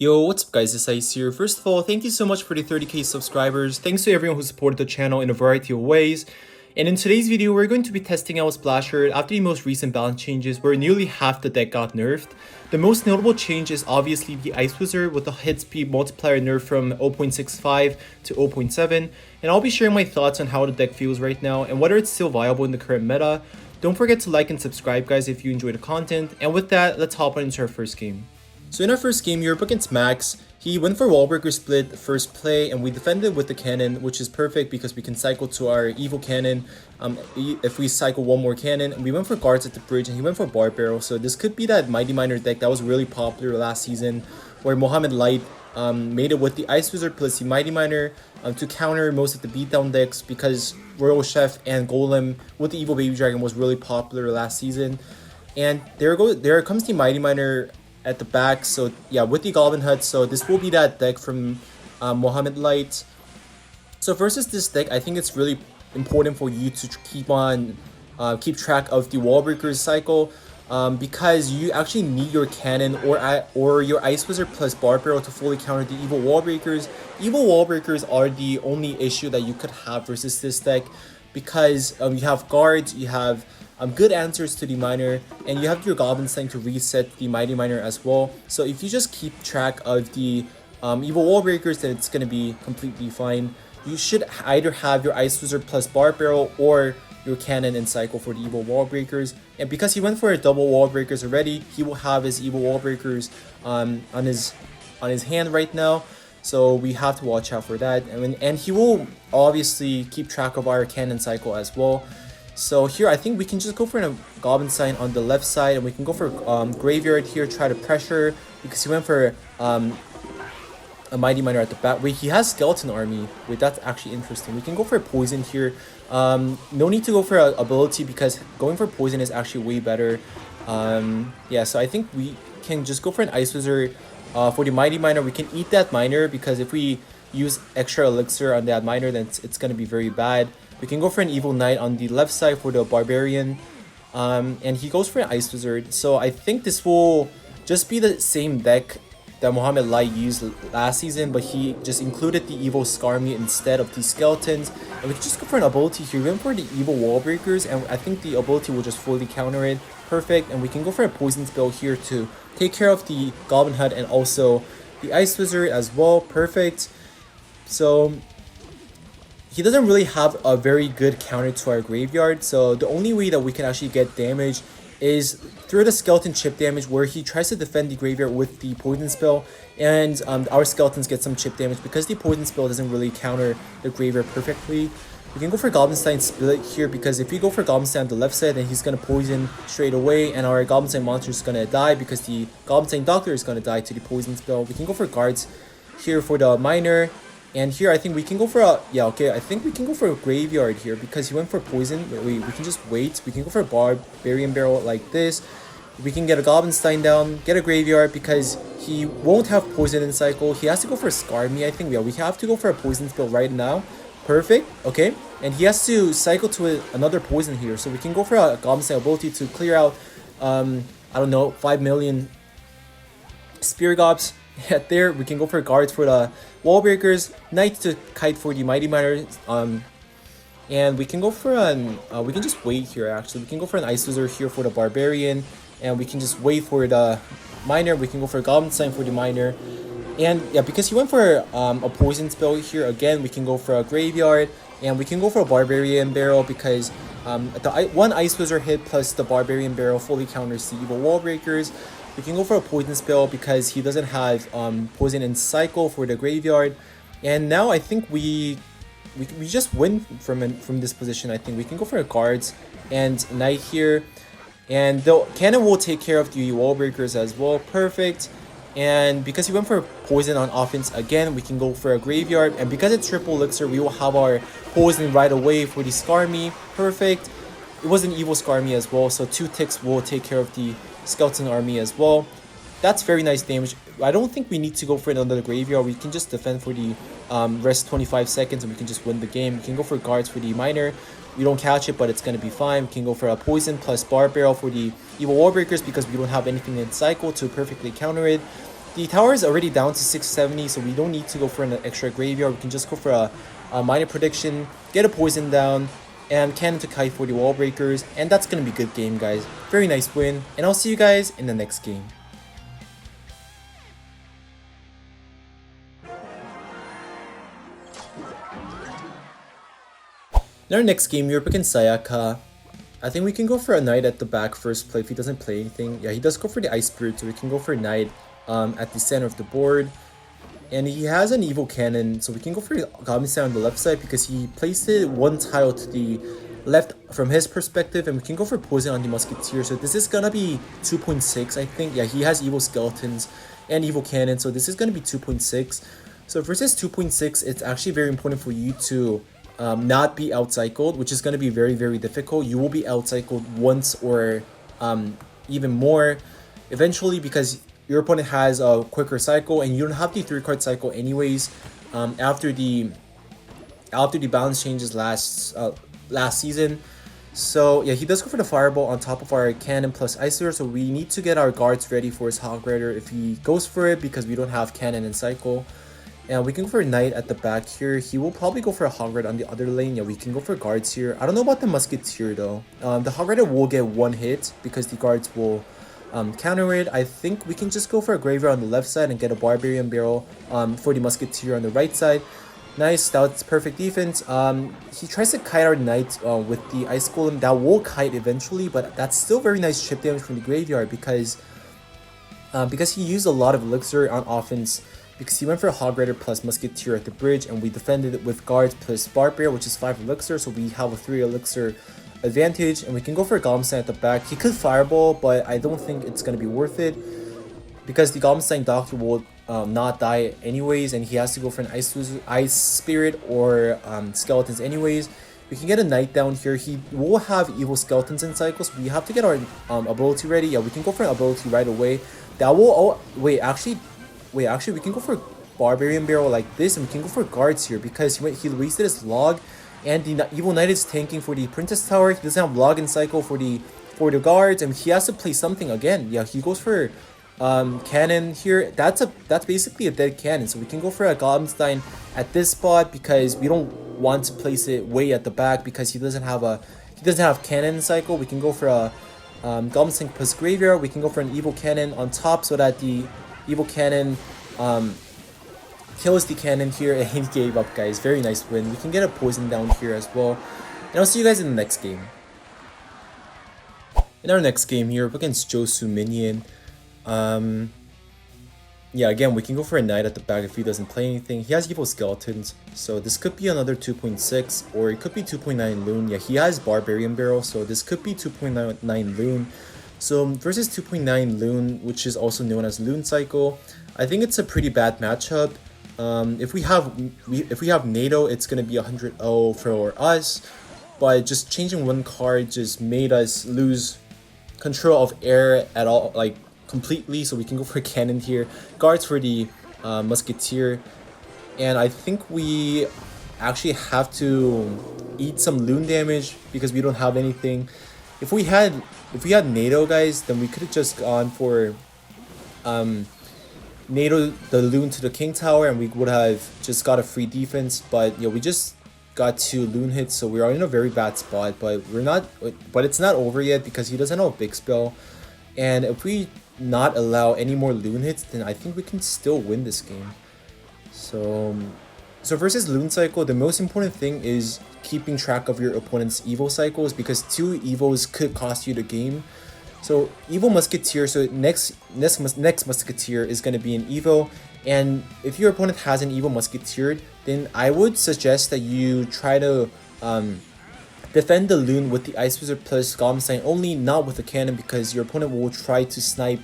Yo, what's up guys, it's Ice here. First of all, thank you so much for the 30k subscribers. Thanks to everyone who supported the channel in a variety of ways. And in today's video, we're going to be testing out Splashyard after the most recent balance changes where nearly half the deck got nerfed. The most notable change is obviously the Ice Wizard with the hit speed multiplier nerf from 0.65 to 0.7. And I'll be sharing my thoughts on how the deck feels right now and whether it's still viable in the current meta. Don't forget to like and subscribe guys if you enjoy the content. And with that, let's hop on into our first game. So in our first game, you're up against Max. He went for Wallbreaker Split first play, and we defended with the cannon, which is perfect because we can cycle to our evil cannon if we cycle one more cannon. And we went for guards at the bridge, and he went for Bar Barrel. So this could be that Mighty Miner deck that was really popular last season, where Mohamed Light made it with the Ice Wizard plus the Mighty Miner to counter most of the Beatdown decks because Royal Chef and Golem with the Evil Baby Dragon was really popular last season. And there comes the Mighty Miner at the back, so yeah, with the Goblin Hut. So this will be that deck from Mohamed Light. So versus this deck, I think it's really important for you to keep track of the Wallbreaker cycle because you actually need your cannon or your Ice Wizard plus Bar Barrel to fully counter the evil Wallbreakers. Evil Wallbreakers are the only issue that you could have versus this deck because you have guards, you have good answers to the miner, and you have your Goblin Slang to reset the Mighty Miner as well. So if you just keep track of the evil Wallbreakers, then it's going to be completely fine. You should either have your Ice Wizard plus Bar Barrel or your cannon and cycle for the evil Wallbreakers. And because he went for a double Wallbreakers already, he will have his evil Wallbreakers on his hand right now. So we have to watch out for that. And he will obviously keep track of our cannon cycle as well. So here, I think we can just go for a Goblin Sign on the left side, and we can go for Graveyard here, try to pressure, because he went for a Mighty Miner at the back. Wait, he has Skeleton Army. Wait, that's actually interesting. We can go for Poison here. No need to go for an ability because going for Poison is actually way better. Yeah, so I think we can just go for an Ice Wizard for the Mighty Miner. We can eat that Miner because if we use extra Elixir on that Miner, then it's going to be very bad. We can go for an Evil Knight on the left side for the Barbarian. And he goes for an Ice Wizard. So I think this will just be the same deck that Mohamed Light used last season, but he just included the Evil Skarmy instead of the Skeletons. And we can just go for an ability here. We went for the Evil Wallbreakers, and I think the ability will just fully counter it. Perfect. And we can go for a Poison Spell here to take care of the Goblin Hut and also the Ice Wizard as well. Perfect. So he doesn't really have a very good counter to our graveyard, so the only way that we can actually get damage is through the skeleton chip damage, where he tries to defend the graveyard with the poison spell, and our skeletons get some chip damage because the poison spell doesn't really counter the graveyard perfectly. We can go for Goblin Stein Split here because if we go for Goblin Stein on the left side, then he's going to poison straight away, and our Goblin Stein monster is going to die because the Goblin Stein Doctor is going to die to the poison spell. We can go for guards here for the miner. And here, I think we can go for a... Yeah, okay, I think we can go for a Graveyard here because he went for Poison. We can just wait. We can go for a Barbarian Barrel like this. We can get a Goblin Stein down, get a Graveyard because he won't have Poison in cycle. He has to go for a Skarmy, I think. Yeah, we have to go for a Poison Spell right now. Perfect, okay. And he has to cycle to another Poison here. So we can go for a Goblin Stein ability to clear out, I don't know, 5 million Spear Gobs. Yeah, there we can go for guards for the Wallbreakers, Knight to kite for the Mighty Miner, and we can go for an we can just wait here. Actually, we can go for an Ice Wizard here for the Barbarian, and we can just wait for the Miner. We can go for a Goblin Sign for the Miner, and yeah, because he went for a Poison Spell here again, we can go for a Graveyard, and we can go for a Barbarian Barrel because the one Ice Wizard hit plus the Barbarian Barrel fully counters the evil Wallbreakers. We can go for a Poison Spell because he doesn't have Poison in cycle for the graveyard. And now I think we just win from this position. I think we can go for a guards and Knight here. And the cannon will take care of the Wallbreakers as well. Perfect. And because he went for Poison on offense again, we can go for a Graveyard. And because it's triple Elixir, we will have our Poison right away for the Skarmy. Perfect. It was an Evil Skarmy as well, so 2 ticks will take care of the Skeleton Army as well. That's very nice damage. I don't think we need to go for another Graveyard. We can just defend for the rest 25 seconds and we can just win the game. We can go for guards for the Miner. We don't catch it, but it's going to be fine. We can go for a Poison plus Bar Barrel for the Evil Wallbreakers because we don't have anything in cycle to perfectly counter it. The tower is already down to 670, so we don't need to go for an extra graveyard. We can just go for a minor prediction, get a poison down, and cannon to kite for the wall breakers, and that's gonna be a good game, guys. Very nice win, and I'll see you guys in the next game. In our next game, we're up against Sayaka. I think we can go for a knight at the back first play if he doesn't play anything. Yeah, he does go for the Ice Spirit, so we can go for a knight at the center of the board. And he has an evil cannon, so we can go for the Golem on the left side because he placed it one tile to the left from his perspective, and we can go for poison on the musketeer. So this is gonna be 2.6, I think. Yeah, he has evil skeletons and evil cannon, so this is gonna be 2.6. So versus 2.6, it's actually very important for you to not be outcycled, which is going to be very, very difficult. You will be outcycled once or even more eventually because your opponent has a quicker cycle and you don't have the 3-card cycle anyways after the balance changes last season. So yeah, he does go for the fireball on top of our cannon plus Icer, so we need to get our guards ready for his Hog Rider if he goes for it because we don't have cannon and cycle. And we can go for a knight at the back here. He will probably go for a Hog Rider on the other lane. Yeah, we can go for guards here. I don't know about the musketeer though. The Hog Rider will get one hit because the guards will counter it. I think we can just go for a graveyard on the left side and get a barbarian barrel for the musketeer on the right side. Nice, that's perfect defense. He tries to kite our knight with the ice golem. That will kite eventually, but that's still very nice chip damage from the graveyard because he used a lot of elixir on offense. Because he went for a Hog Rider plus Musketeer at the bridge, and we defended it with guards plus Barbarian, which is 5 elixir, so we have a 3 elixir advantage, and we can go for a Golem at the back. He could Fireball, but I don't think it's going to be worth it, because the Golem Doctor will not die anyways, and he has to go for an Ice Spirit or Skeletons anyways. We can get a Knight down here. He will have Evil Skeletons and Cycles. We have to get our ability ready. Yeah, we can go for an ability right away. That will... Wait, actually, we can go for Barbarian Barrel like this, and we can go for guards here because he wasted his log, and the Evil Knight is tanking for the Princess Tower. He doesn't have log and cycle for the guards, and he has to play something again. Yeah, he goes for cannon here. That's basically a dead cannon, so we can go for a Golemstein at this spot because we don't want to place it way at the back because he doesn't have cannon cycle. We can go for a Golemstein plus graveyard. We can go for an evil cannon on top so that the evil cannon kills the cannon here, and he gave up, guys. Very nice win. We can get a poison down here as well, and I'll see you guys in the next game. In our next game here, we're against Josu Minion. Yeah, again, we can go for a knight at the back if he doesn't play anything. He has evil skeletons, so this could be another 2.6, or it could be 2.9 Loon. Yeah, he has Barbarian Barrel, so this could be 2.9 Loon. So versus 2.9 Loon, which is also known as Loon Cycle, I think it's a pretty bad matchup. If we have NATO, it's gonna be 100-0 for us, but just changing one card just made us lose control of air at all, like completely. So we can go for cannon here, guards for the musketeer, and I think we actually have to eat some Loon damage because we don't have anything. If we had NATO, guys, then we could have just gone for NATO the Loon to the King Tower, and we would have just got a free defense. But yeah, we just got 2 Loon hits, so we are in a very bad spot. But it's not over yet because he doesn't have a big spell, and if we not allow any more Loon hits, then I think we can still win this game. So versus Loon Cycle, the most important thing is keeping track of your opponent's evil cycles because 2 evils could cost you the game. So evil musketeer, so next musketeer is going to be an evil, and if your opponent has an evil musketeer, then I would suggest that you try to defend the Loon with the Ice Wizard plus Golemstein only, not with the cannon, because your opponent will try to snipe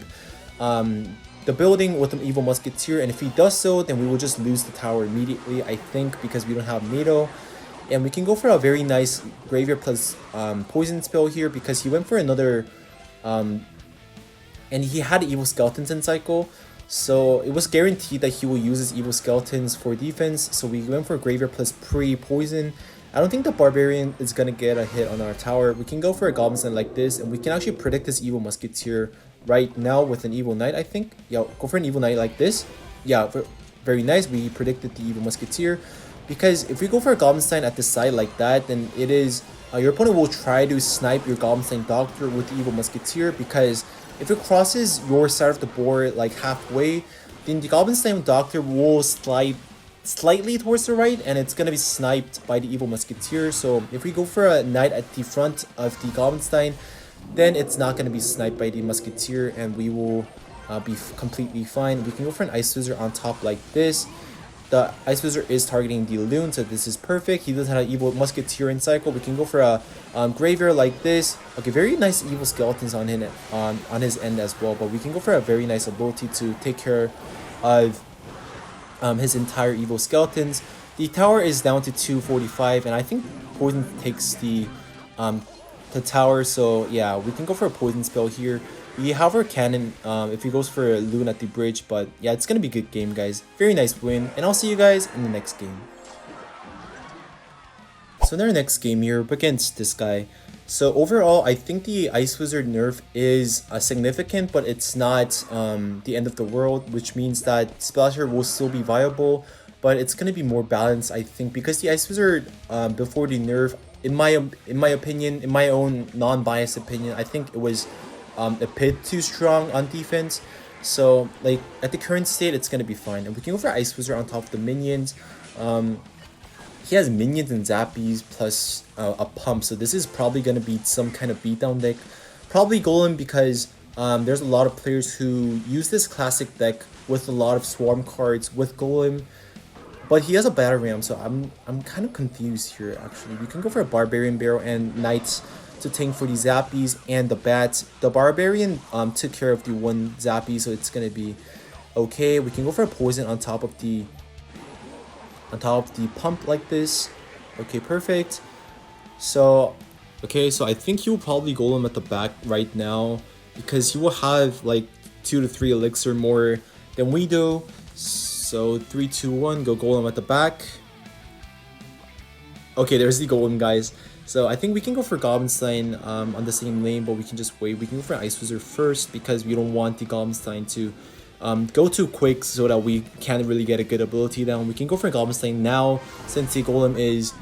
the building with an evil musketeer, and if he does so, then we will just lose the tower immediately, I think, because we don't have NATO. And we can go for a very nice graveyard plus poison spell here because he went for another and he had evil skeletons in cycle, so it was guaranteed that he will use his evil skeletons for defense. So we went for graveyard plus pre-poison, I don't think the Barbarian is gonna get a hit on our tower. We can go for a Goblin Knight like this, and we can actually predict this Evil Musketeer right now with an Evil Knight, I think. Yeah, go for an Evil Knight like this. Yeah, very nice. We predicted the Evil Musketeer. Because if we go for a Goblin Knight at the side like that, then it is... your opponent will try to snipe your Goblin Knight Doctor with the Evil Musketeer, because if it crosses your side of the board like halfway, then the Goblin Knight Doctor will slide slightly towards the right, and it's gonna be sniped by the Evil Musketeer. So if we go for a Knight at the front of the Goblin Knight, then it's not gonna be sniped by the Musketeer, and we will be completely fine. We can go for an Ice Wizard on top like this. The Ice Wizard is targeting the Loon, so this is perfect. He doesn't have an Evil Musketeer in cycle. We can go for a Graveyard like this. Okay, very nice Evil Skeletons on his end as well, but we can go for a very nice ability to take care of his entire Evil Skeletons. The tower is down to 245, and I think Poison takes the tower, so yeah, we can go for a Poison spell here. We have our cannon if he goes for a Loon at the bridge, but yeah, it's gonna be a good game, guys. Very nice win, and I'll see you guys in the next game. So in our next game here, up against this guy. So overall, I think the Ice Wizard nerf is significant, but it's not the end of the world, which means that Splashyard will still be viable, but it's gonna be more balanced, I think, because the Ice Wizard before the nerf, in my opinion, in my own non-biased opinion, I think it was a bit too strong on defense. So like at the current state, it's gonna be fine, and we can go for Ice Wizard on top of the minions. He has minions and zappies plus a pump, so this is probably going to be some kind of beatdown deck. Probably Golem, because there's a lot of players who use this classic deck with a lot of swarm cards with Golem. But he has a battle ram, so I'm kind of confused here actually. We can go for a Barbarian Barrel and Knights to tank for the zappies and the bats. The Barbarian took care of the one zappy, so it's going to be okay. We can go for a Poison on top of the pump like this. Okay, perfect. So I think he will probably Golem at the back right now, because he will have like 2 to 3 elixir more than we do. So 3, 2, 1, go Golem at the back. Okay, there's the Golem, guys. So I think we can go for Goblin Stein on the same lane, but we can just wait. We can go for Ice Wizard first, because we don't want the Goblin Stein to go too quick, so that we can't really get a good ability down. We can go for Goblin Stein now, since the Golem is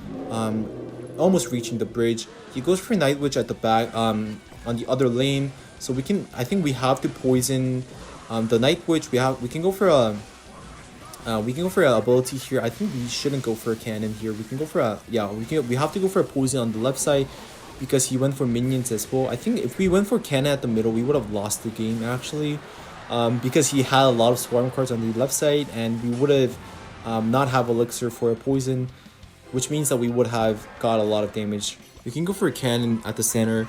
almost reaching the bridge. He goes for Night Witch at the back on the other lane, so we can, I think we have to poison the Night Witch. We can go for a ability here. I think we shouldn't go for a cannon here. We can go for a, yeah, we have to go for a poison on the left side, because he went for minions as well. I think if we went for cannon at the middle, we would have lost the game actually. Because he had a lot of swarm cards on the left side, and we would have not have elixir for a poison, which means that we would have got a lot of damage. We can go for a cannon at the center,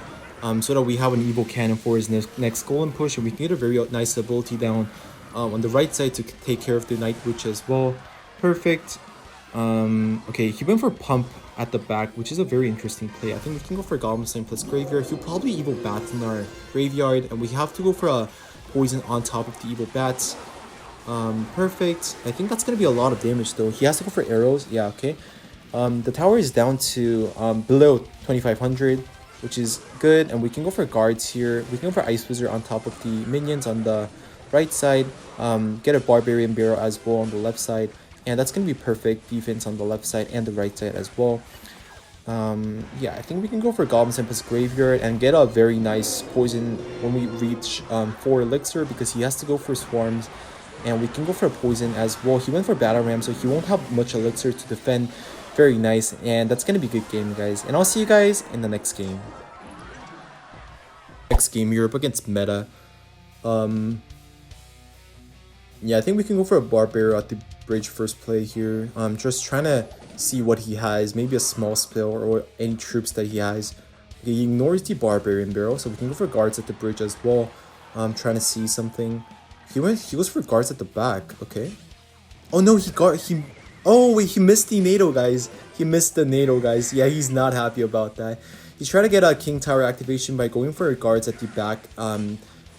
so that we have an evil cannon for his next Golem push, and we can get a very nice ability down on the right side to take care of the Night Witch as well. Perfect. Okay, he went for pump at the back, which is a very interesting play. I think we can go for Goblin Stein plus Graveyard. He'll probably evil bats in our graveyard, and we have to go for a poison on top of the evil bats. Perfect. I think that's gonna be a lot of damage though. He has to go for arrows. Yeah, okay. The tower is down to below 2500, which is good, and we can go for guards here. We can go for Ice Wizard on top of the minions on the right side. Get a Barbarian Barrel as well on the left side, and that's gonna be perfect defense on the left side and the right side as well. Yeah, I think we can go for Goblin Stein plus Graveyard and get a very nice poison when we reach 4 elixir, because he has to go for swarms, and we can go for a poison as well. He went for battle ram, so he won't have much elixir to defend. Very nice, and that's gonna be a good game, guys, and I'll see you guys in the next game. Next game, Europe against Meta. Yeah, I think we can go for a Barbarian at the bridge first play here. Just trying to see what he has, maybe a small spell or any troops that he has. Okay, he ignores the Barbarian Barrel, so we can go for guards at the bridge as well. Trying to see something. He goes for guards at the back. Okay. Oh no, oh wait, he missed the NATO, guys. He missed the NATO, guys. Yeah, he's not happy about that. He's trying to get a King Tower activation by going for guards at the back,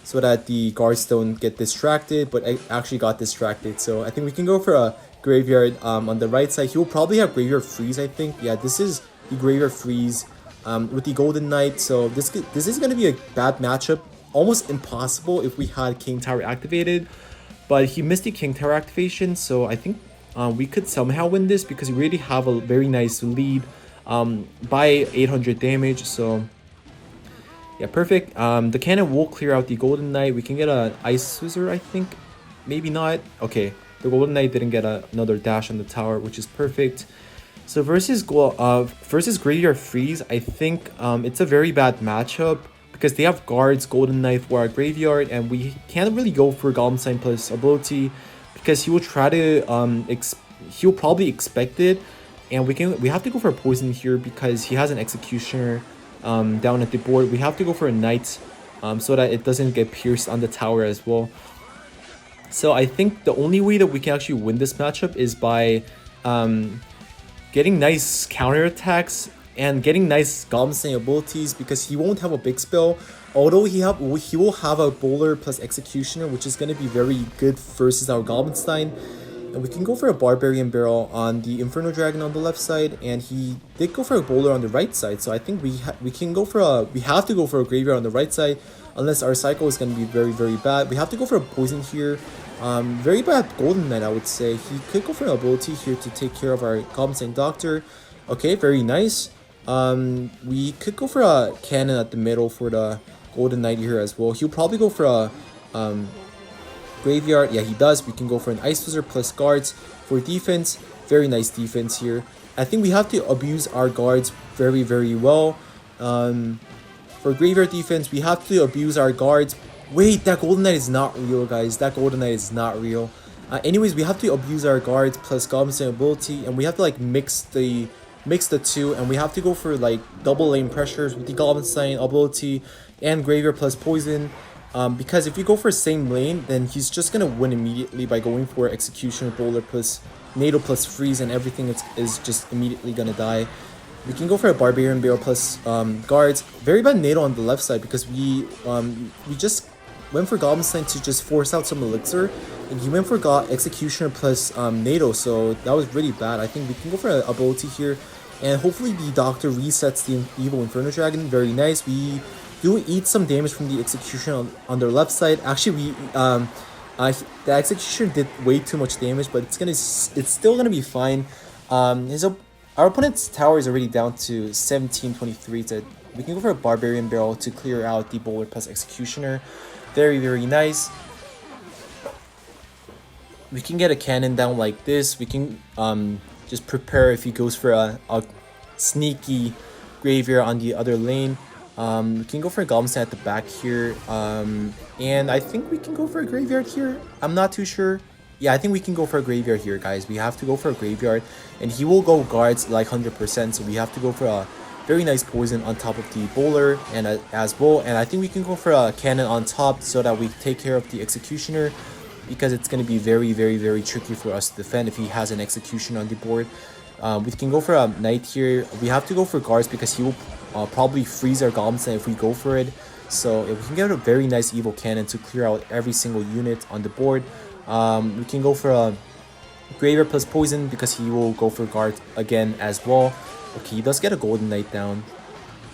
so that the guards don't get distracted, but I actually got distracted. So I think we can go for a Graveyard on the right side. He will probably have Graveyard Freeze, I think. Yeah, this is the Graveyard Freeze with the Golden Knight. So this is going to be a bad matchup. Almost impossible if we had King Tower activated. But he missed the King Tower activation. So I think we could somehow win this because we really have a very nice lead by 800 damage. So yeah, perfect. The cannon will clear out the Golden Knight. We can get an Ice Wizard, I think. Maybe not. Okay, the Golden Knight didn't get another dash on the tower, which is perfect. So versus Graveyard Freeze, I think it's a very bad matchup because they have guards, Golden Knight for our graveyard, and we can't really go for Golem Sign plus ability because he will try to he'll probably expect it, and we have to go for a poison here because he has an Executioner down at the board. We have to go for a Knight so that it doesn't get pierced on the tower as well. So I think the only way that we can actually win this matchup is by getting nice counter attacks and getting nice Golem Sign abilities because he won't have a big spell. Although he will have a Bowler plus Executioner, which is going to be very good versus our Golem Sign. And we can go for a Barbarian Barrel on the Inferno Dragon on the left side, and he did go for a Bowler on the right side. So I think we have to go for a Graveyard on the right side, unless our cycle is going to be very, very bad. We have to go for a Poison here. Very bad Golden Knight, I would say. He could go for an ability here to take care of our Golem Sign Doctor. Okay, very nice. We could go for a cannon at the middle for the Golden Knight here as well. He'll probably go for a graveyard. Yeah, he does. We can go for an Ice Wizard plus guards for defense. Very nice defense here. I think we have to abuse our guards very, very well. For graveyard defense, we have to abuse our guards. Wait, that Golden Knight is not real, guys. That Golden Knight is not real. Anyways, we have to abuse our guards plus Golem Sign ability, and we have to like mix the two, and we have to go for like double lane pressures with the Golem Sign ability and graveyard plus poison. Because if you go for same lane, then he's just gonna win immediately by going for Executioner, Bowler plus NATO plus Freeze, and everything is just immediately gonna die. We can go for a Barbarian Barrel plus guards. Very bad NATO on the left side because we just went for Golem Sign to just force out some elixir, and he went for Executioner plus NATO, so that was really bad. I think we can go for an ability here, and hopefully the Doctor resets the Evil Inferno Dragon. Very nice. We do eat some damage from the Executioner on their left side. Actually, the Executioner did way too much damage, but it's still gonna be fine. Our opponent's tower is already down to 1723. So we can go for a Barbarian Barrel to clear out the Bowler plus Executioner. Very, very nice. We can get a cannon down like this. We can just prepare if he goes for a sneaky graveyard on the other lane. We can go for a Golem Sign at the back here. And I think we can go for a graveyard here. I'm not too sure. Yeah, I think we can go for a graveyard here, guys. We have to go for a graveyard. And he will go guards like 100%. So we have to go for a very nice poison on top of the Bowler and as well. And I think we can go for a cannon on top so that we take care of the Executioner, because it's going to be very, very, very tricky for us to defend if he has an Execution on the board. We can go for a Knight here. We have to go for guards because he will probably freeze our Golem Sign if we go for it. So if we can get a very nice Evil Cannon to clear out every single unit on the board. We can go for a Graveyard plus Poison because he will go for guard again as well. Okay, he does get a Golden Knight down.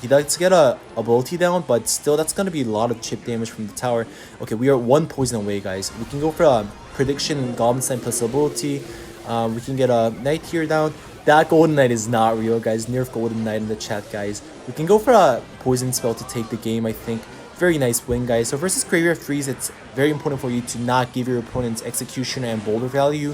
He does get a ability down, but still that's going to be a lot of chip damage from the tower. Okay, we are one poison away, guys. We can go for a Prediction Golem Sign plus ability. We can get a Knight here down. That Golden Knight is not real, guys. Nerf Golden Knight in the chat, guys. We can go for a Poison spell to take the game, I think. Very nice win, guys. So versus Graveyard Freeze, it's very important for you to not give your opponent's Executioner and Boulder value.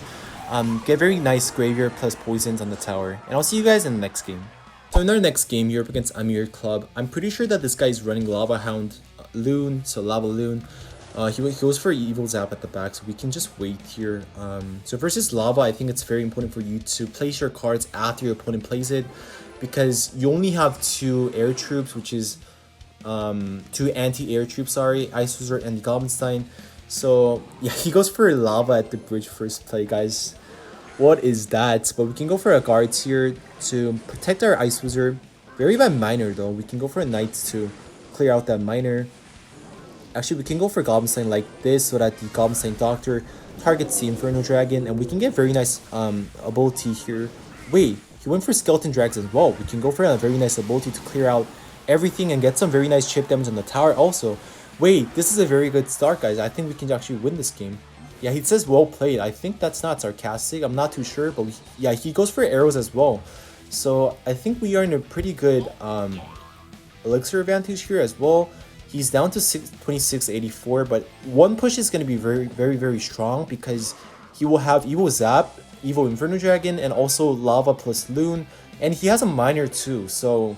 Get very nice Graveyard plus Poisons on the tower. And I'll see you guys in the next game. So in our next game here up against Amir Club, I'm pretty sure that this guy is running Lava Hound Loon, so Lava Loon. He goes for Evil Zap at the back, so we can just wait here. So versus Lava, I think it's very important for you to place your cards after your opponent plays it, because you only have 2 air troops, which is 2 anti-air troops, sorry, Ice Wizard and Goblin. So yeah, he goes for Lava at the bridge first play, guys. What is that? But we can go for a guards here to protect our Ice Wizard. Very bad Miner though. We can go for a Knight to clear out that Miner. Actually, we can go for Goblin Sign like this so that the Goblin Sign Doctor targets the Inferno Dragon, and we can get very nice ability here. Wait, He went for Skeleton Drags as well. We can go for a very nice ability to clear out everything and get some very nice chip damage on the tower also. Wait, this is a very good start, guys. I think we can actually win this game. Yeah, he says well played. I think that's not sarcastic. I'm not too sure, but yeah, he goes for arrows as well. So I think we are in a pretty good elixir advantage here as well. He's down to 2684, but one push is going to be very strong because he will have Evo Zap, Evo Inferno Dragon, and also Lava plus Loon, and he has a miner too. So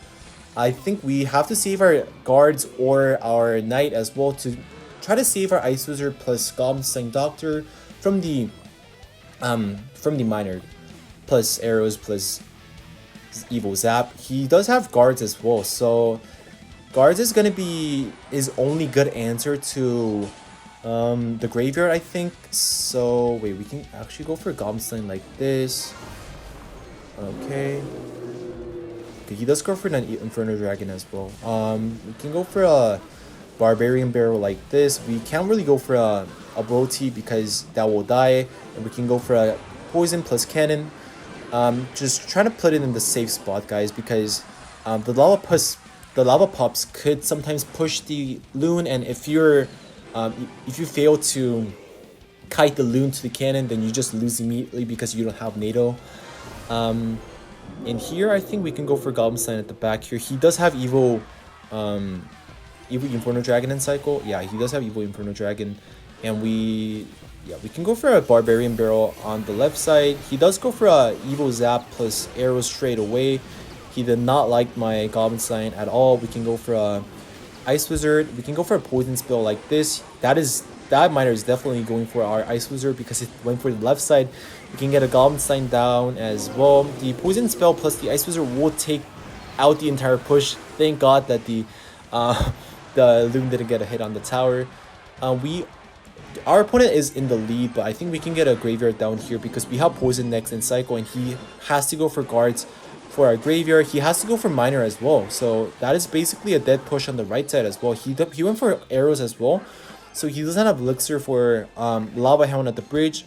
I think we have to save our guards or our knight as well to try to save our Ice Wizard plus Golem Slaying Doctor from the miner, plus arrows plus Evo Zap. He does have guards as well, so guards is gonna be his only good answer to the graveyard, I think. So wait, we can actually go for Golem Slaying like this. Okay, he does go for an Inferno Dragon as well. We can go for a Barbarian Barrel like this. We can't really go for a ability because that will die, and we can go for a Poison plus Cannon. Just trying to put it in the safe spot, guys, because the lava pops could sometimes push the Loon, and if you fail to kite the Loon to the cannon, then you just lose immediately because you don't have NATO. And here I think we can go for Golem Slaying at the back here. He does have Evo Inferno Dragon in cycle. Yeah, he does have Evo Inferno Dragon, and we can go for a Barbarian Barrel on the left side. He does go for a Evo Zap plus arrows straight away. He did not like my Golem Slaying at all. We can go for a Ice Wizard. We can go for a Poison Spell like this. That miner is definitely going for our Ice Wizard because it went for the left side. We can get a Golem Slaying down as well. The Poison Spell plus the Ice Wizard will take out the entire push. Thank God that the Loon didn't get a hit on the tower. Our opponent is in the lead, but I think we can get a graveyard down here because we have Poison next in cycle, and he has to go for guards for our graveyard. He has to go for miner as well, so that is basically a dead push on the right side as well. He went for arrows as well, so he doesn't have elixir for Lava Hound at the bridge.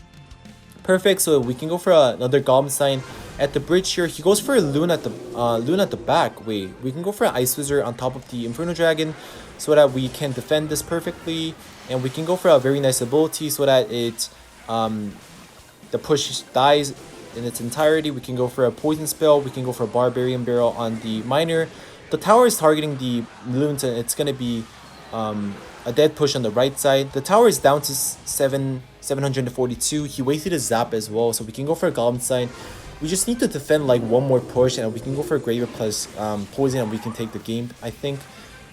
Perfect, so we can go for another Golem Slaying at the bridge here. He goes for a Loon at the back. Wait, we can go for an Ice Wizard on top of the Inferno Dragon so that we can defend this perfectly, and we can go for a very nice ability so that it the push dies in its entirety. We can go for a Poison Spell. We can go for a Barbarian Barrel on the miner. The tower is targeting the Loons, and it's gonna be a dead push on the right side. The tower is down to 742. He wasted a Zap as well, so we can go for a Golem Slaying. We just need to defend like one more push, and we can go for a Graveyard plus Poison, and we can take the game, I think.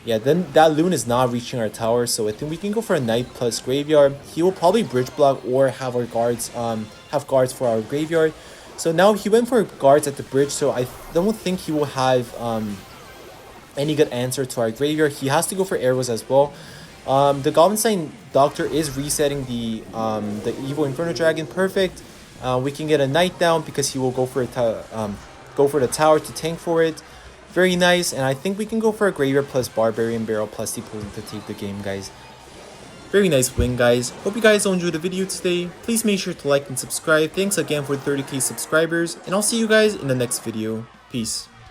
Yeah, then that Loon is not reaching our tower, so I think we can go for a Knight plus Graveyard. He will probably bridge block or have our guards have guards for our graveyard. So now he went for guards at the bridge, so I don't think he will have any good answer to our graveyard. He has to go for arrows as well. The Golem Slaying Doctor is resetting the Evo Inferno Dragon. Perfect. We can get a Knight down because he will go for the tower to tank for it. Very nice, and I think we can go for a Graveyard plus Barbarian Barrel plus the Poison to take the game, guys. Very nice win, guys. Hope you guys all enjoyed the video today. Please make sure to like and subscribe. Thanks again for 30k subscribers, and I'll see you guys in the next video. Peace.